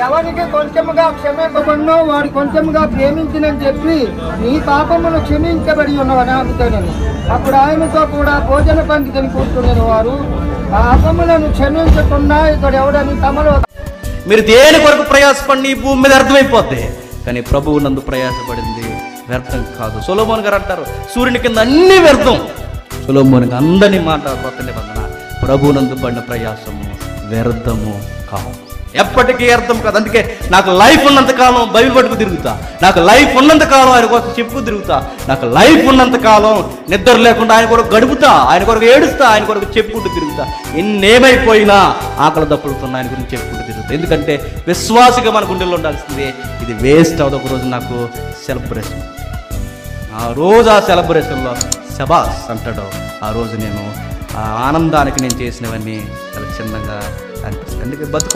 ఎవరికి కొంచెముగా క్షమింపబడినో వాడు కొంచెముగా ప్రేమించినని చెప్పి నీ పాపమును క్షమించబడి ఉన్నవని ఆమెతోనని. అప్పుడు ఆయనతో కూడా భోజన పంక్తిని కూర్చున్న వారు పాపములను క్షమించకుండా ఇతడు ఎవడని తమలో. మీరు దేని కొరకు ప్రయాసపడి ఈ భూమి మీద అర్థమైపోద్ది, కానీ ప్రభువు నందు ప్రయాసపడింది వ్యర్థం కాదు. సొలొమోను గారు అంటారు, సూర్యుని కింద అన్ని వ్యర్థం. సొలొమోనుకి అందరి మాట కొత్త నిబంధన, ప్రభువు నందు పడిన ప్రయాసము వ్యర్థము కాదు, ఎప్పటికీ అర్థం కాదు. అందుకే నాకు లైఫ్ ఉన్నంత కాలం బైబిల్ పట్టుకు తిరుగుతా, నాకు లైఫ్ ఉన్నంత కాలం ఆయన కోసం చెప్పుకు తిరుగుతా, నాకు లైఫ్ ఉన్నంత కాలం నిద్ర లేకుండా ఆయన కొరకు గడుపుతా, ఆయన కొరకు ఏడుస్తా, ఆయన కొరకు చెప్పుకుంటూ తిరుగుతా. ఎన్నేమైపోయినా ఆకలి దప్పుడుతున్నా ఆయన గురించి చెప్పుకుంటూ తిరుగుతా. ఎందుకంటే విశ్వాసిగా మన గుండెల్లో ఉండాల్సిందే. ఇది వేస్ట్ అవ్వదు. ఒక రోజు నాకు సెలబ్రేషన్, ఆ రోజు ఆ సెలబ్రేషన్లో శబాస్ అంటాడు. ఆ రోజు నేను ఆ ఆనందానికి నేను చేసినవన్నీ చాలా చిన్నగా అనిపిస్తుంది. అందుకే బతుకు